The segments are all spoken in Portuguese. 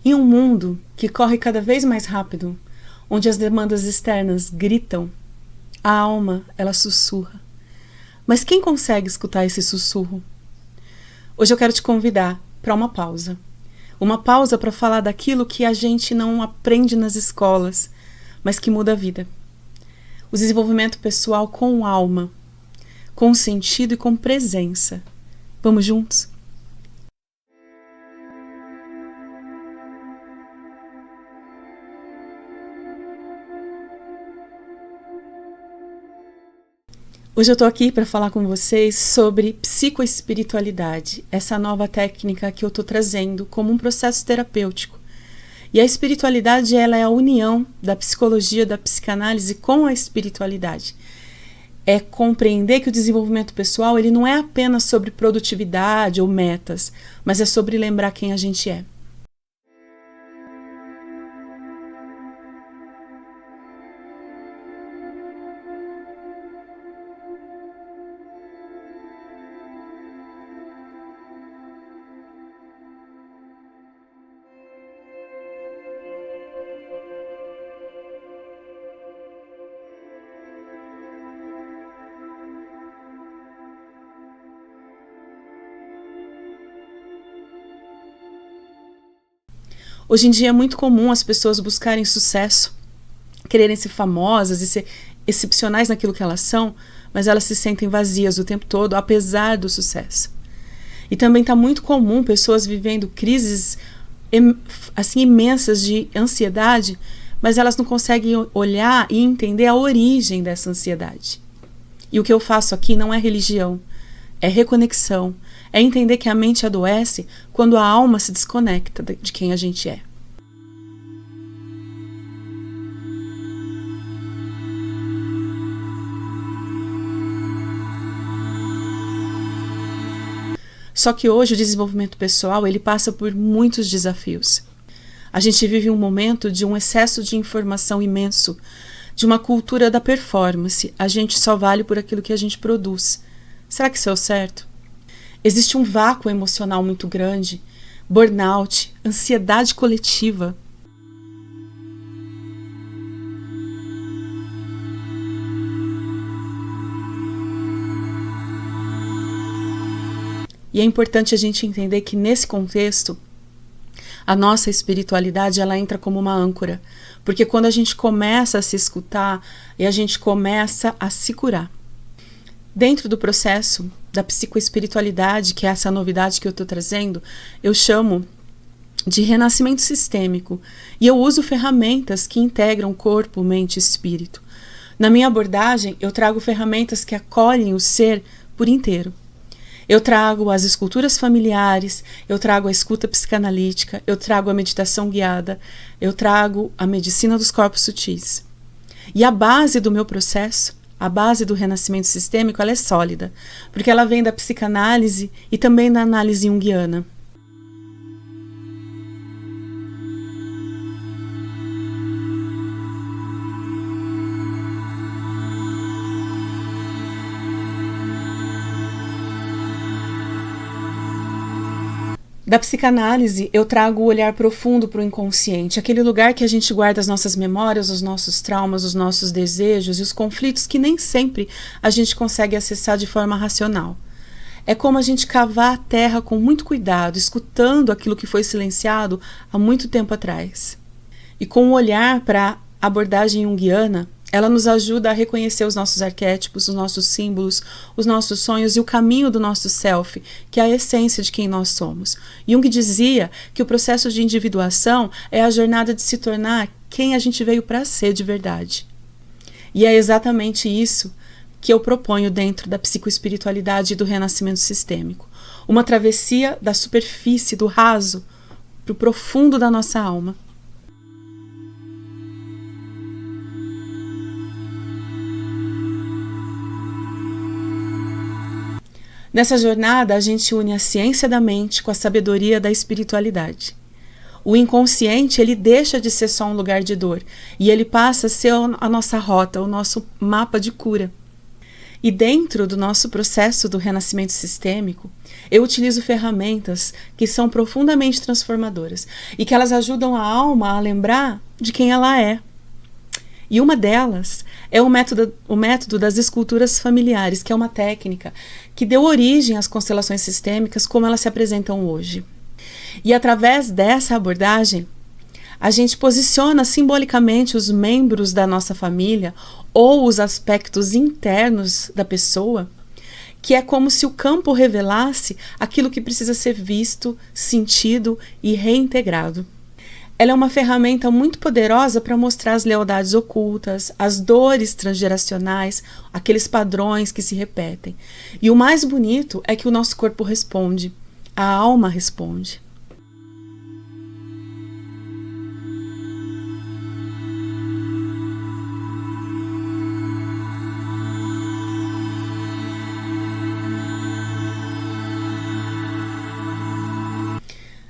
Em um mundo que corre cada vez mais rápido, onde as demandas externas gritam, a alma, ela sussurra. Mas quem consegue escutar esse sussurro? Hoje eu quero te convidar para uma pausa. Uma pausa para falar daquilo que a gente não aprende nas escolas, mas que muda a vida. O desenvolvimento pessoal com alma, com sentido e com presença. Vamos juntos? Hoje eu estou aqui para falar com vocês sobre psicoespiritualidade, essa nova técnica que eu estou trazendo como um processo terapêutico. E a espiritualidade, ela é a união da psicologia, da psicanálise com a espiritualidade. É compreender que o desenvolvimento pessoal ele não é apenas sobre produtividade ou metas, mas é sobre lembrar quem a gente é. Hoje em dia é muito comum as pessoas buscarem sucesso, quererem ser famosas e ser excepcionais naquilo que elas são, mas elas se sentem vazias o tempo todo, apesar do sucesso. E também está muito comum pessoas vivendo crises assim imensas de ansiedade, mas elas não conseguem olhar e entender a origem dessa ansiedade. E o que eu faço aqui não é religião, é reconexão, é entender que a mente adoece quando a alma se desconecta de quem a gente é. Só que hoje o desenvolvimento pessoal ele passa por muitos desafios. A gente vive um momento de um excesso de informação imenso, de uma cultura da performance. A gente só vale por aquilo que a gente produz. Será que isso é o certo? Existe um vácuo emocional muito grande, burnout, ansiedade coletiva. E é importante a gente entender que nesse contexto, a nossa espiritualidade ela entra como uma âncora, porque quando a gente começa a se escutar e a gente começa a se curar. Dentro do processo da psicoespiritualidade, que é essa novidade que eu estou trazendo, eu chamo de renascimento sistêmico e eu uso ferramentas que integram corpo, mente e espírito. Na minha abordagem, eu trago ferramentas que acolhem o ser por inteiro. Eu trago as esculturas familiares, eu trago a escuta psicanalítica, eu trago a meditação guiada, eu trago a medicina dos corpos sutis. E a base do meu processo, a base do renascimento sistêmico, ela é sólida, porque ela vem da psicanálise e também da análise junguiana. Da psicanálise, eu trago o olhar profundo para o inconsciente, aquele lugar que a gente guarda as nossas memórias, os nossos traumas, os nossos desejos e os conflitos que nem sempre a gente consegue acessar de forma racional. É como a gente cavar a terra com muito cuidado, escutando aquilo que foi silenciado há muito tempo atrás. E com o olhar para a abordagem junguiana, ela nos ajuda a reconhecer os nossos arquétipos, os nossos símbolos, os nossos sonhos e o caminho do nosso self, que é a essência de quem nós somos. Jung dizia que o processo de individuação é a jornada de se tornar quem a gente veio para ser de verdade. E é exatamente isso que eu proponho dentro da psicoespiritualidade e do renascimento sistêmico. Uma travessia da superfície, do raso, para o profundo da nossa alma. Nessa jornada, a gente une a ciência da mente com a sabedoria da espiritualidade. O inconsciente, ele deixa de ser só um lugar de dor e ele passa a ser a nossa rota, o nosso mapa de cura. E dentro do nosso processo do renascimento sistêmico, eu utilizo ferramentas que são profundamente transformadoras e que elas ajudam a alma a lembrar de quem ela é. E uma delas é o método das esculturas familiares, que é uma técnica que deu origem às constelações sistêmicas como elas se apresentam hoje. E através dessa abordagem, a gente posiciona simbolicamente os membros da nossa família ou os aspectos internos da pessoa, que é como se o campo revelasse aquilo que precisa ser visto, sentido e reintegrado. Ela é uma ferramenta muito poderosa para mostrar as lealdades ocultas, as dores transgeracionais, aqueles padrões que se repetem. E o mais bonito é que o nosso corpo responde, a alma responde.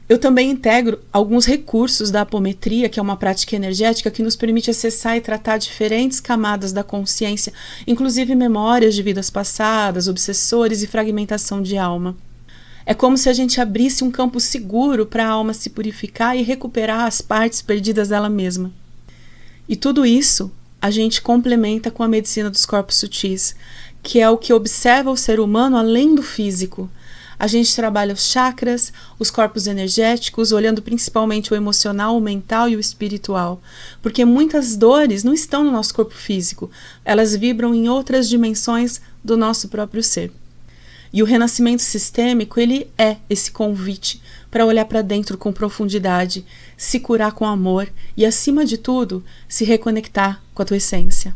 Eu também integro alguns recursos da apometria, que é uma prática energética que nos permite acessar e tratar diferentes camadas da consciência, inclusive memórias de vidas passadas, obsessores e fragmentação de alma. É como se a gente abrisse um campo seguro para a alma se purificar e recuperar as partes perdidas dela mesma. E tudo isso a gente complementa com a medicina dos corpos sutis, que é o que observa o ser humano além do físico. A gente trabalha os chakras, os corpos energéticos, olhando principalmente o emocional, o mental e o espiritual. Porque muitas dores não estão no nosso corpo físico, elas vibram em outras dimensões do nosso próprio ser. E o renascimento sistêmico, ele é esse convite para olhar para dentro com profundidade, se curar com amor e, acima de tudo, se reconectar com a tua essência.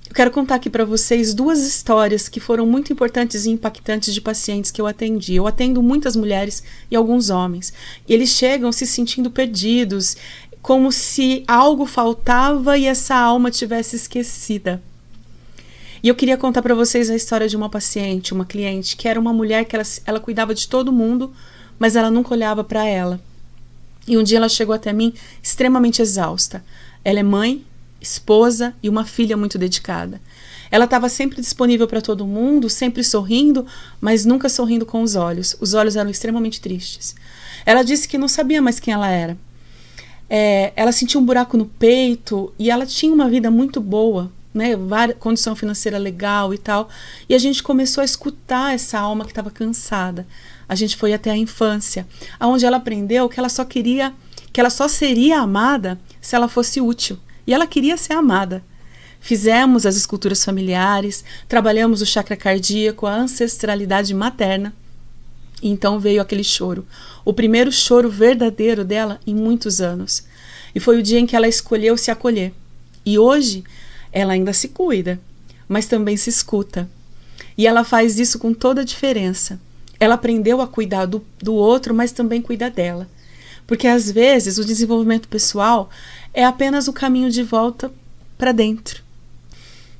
Eu quero contar aqui para vocês duas histórias que foram muito importantes e impactantes de pacientes que eu atendi. Eu atendo muitas mulheres e alguns homens. E eles chegam se sentindo perdidos, como se algo faltava e essa alma tivesse esquecida. E eu queria contar para vocês a história de uma paciente, uma cliente, que era uma mulher que ela cuidava de todo mundo, mas ela nunca olhava para ela. E um dia ela chegou até mim extremamente exausta. Ela é mãe, esposa e uma filha muito dedicada. Ela estava sempre disponível para todo mundo, sempre sorrindo, mas nunca sorrindo com os olhos. Os olhos eram extremamente tristes. Ela disse que não sabia mais quem ela era. Ela sentia um buraco no peito e ela tinha uma vida muito boa, né? Condição financeira legal e tal. E a gente começou a escutar essa alma que estava cansada. A gente foi até a infância, onde ela aprendeu que ela só seria amada se ela fosse útil. E ela queria ser amada. Fizemos as esculturas familiares, trabalhamos o chakra cardíaco, a ancestralidade materna. E então veio aquele choro. O primeiro choro verdadeiro dela em muitos anos. E foi o dia em que ela escolheu se acolher. E hoje, ela ainda se cuida, mas também se escuta. E ela faz isso com toda a diferença. Ela aprendeu a cuidar do outro, mas também cuida dela. Porque às vezes o desenvolvimento pessoal é apenas o caminho de volta para dentro.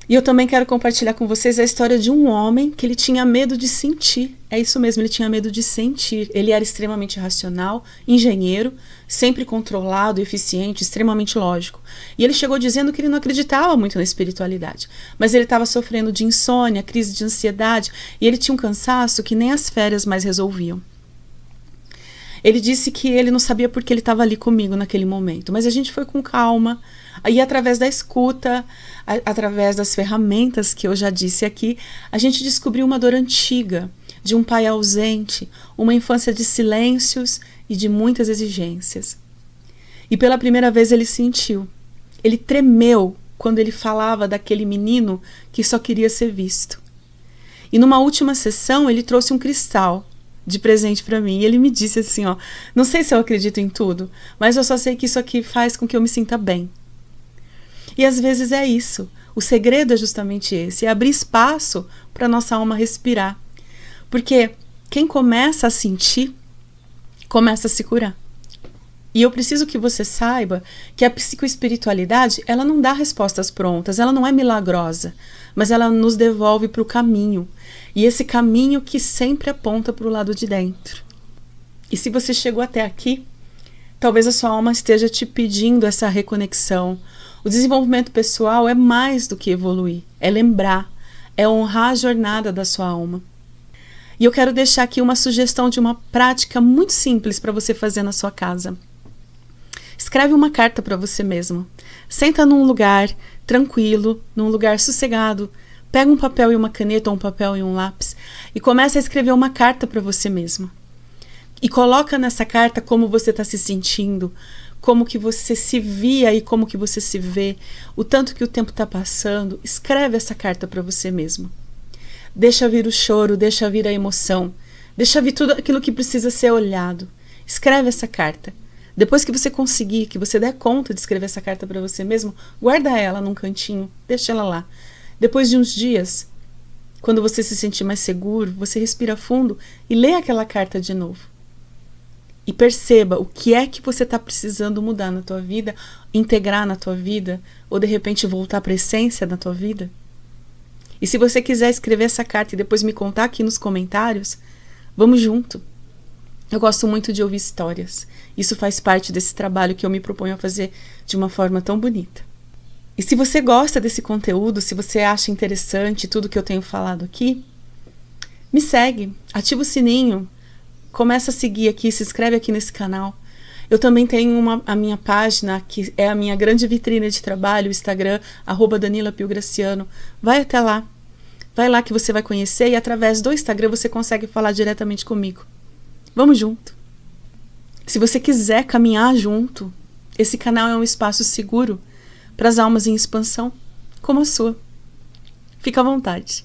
E eu também quero compartilhar com vocês a história de um homem que ele tinha medo de sentir. É isso mesmo, ele tinha medo de sentir. Ele era extremamente racional, engenheiro, sempre controlado, eficiente, extremamente lógico. E ele chegou dizendo que ele não acreditava muito na espiritualidade. Mas ele estava sofrendo de insônia, crise de ansiedade, e ele tinha um cansaço que nem as férias mais resolviam. Ele disse que ele não sabia por que ele estava ali comigo naquele momento, mas a gente foi com calma, aí através da escuta, através das ferramentas que eu já disse aqui, a gente descobriu uma dor antiga, de um pai ausente, uma infância de silêncios e de muitas exigências. E pela primeira vez ele sentiu, ele tremeu quando ele falava daquele menino que só queria ser visto. E numa última sessão ele trouxe um cristal de presente para mim. E ele me disse assim, não sei se eu acredito em tudo, mas eu só sei que isso aqui faz com que eu me sinta bem. E às vezes é isso. O segredo é justamente esse, é abrir espaço para nossa alma respirar. Porque quem começa a sentir, começa a se curar. E eu preciso que você saiba que a psicoespiritualidade, ela não dá respostas prontas, ela não é milagrosa, mas ela nos devolve para o caminho. E esse caminho que sempre aponta para o lado de dentro. E se você chegou até aqui, talvez a sua alma esteja te pedindo essa reconexão. O desenvolvimento pessoal é mais do que evoluir, é lembrar, é honrar a jornada da sua alma. E eu quero deixar aqui uma sugestão de uma prática muito simples para você fazer na sua casa. Escreve uma carta para você mesmo. Senta num lugar tranquilo, num lugar sossegado, pega um papel e uma caneta ou um papel e um lápis e começa a escrever uma carta para você mesmo. E coloca nessa carta como você está se sentindo, como que você se via e como que você se vê, o tanto que o tempo está passando. Escreve essa carta para você mesmo. Deixa vir o choro, deixa vir a emoção, deixa vir tudo aquilo que precisa ser olhado. Escreve essa carta. Depois que você conseguir, que você der conta de escrever essa carta para você mesmo, guarda ela num cantinho, deixa ela lá. Depois de uns dias, quando você se sentir mais seguro, você respira fundo e lê aquela carta de novo. E perceba o que é que você está precisando mudar na tua vida, integrar na tua vida, ou de repente voltar para a essência da tua vida. E se você quiser escrever essa carta e depois me contar aqui nos comentários, vamos junto. Eu gosto muito de ouvir histórias. Isso faz parte desse trabalho que eu me proponho a fazer de uma forma tão bonita. E se você gosta desse conteúdo, se você acha interessante tudo que eu tenho falado aqui, me segue, ativa o sininho, começa a seguir aqui, se inscreve aqui nesse canal. Eu também tenho a minha página, que é a minha grande vitrine de trabalho, o Instagram, @DanilaPioGraciano. Vai até lá. Vai lá que você vai conhecer e através do Instagram você consegue falar diretamente comigo. Vamos junto. Se você quiser caminhar junto, esse canal é um espaço seguro para as almas em expansão, como a sua. Fica à vontade.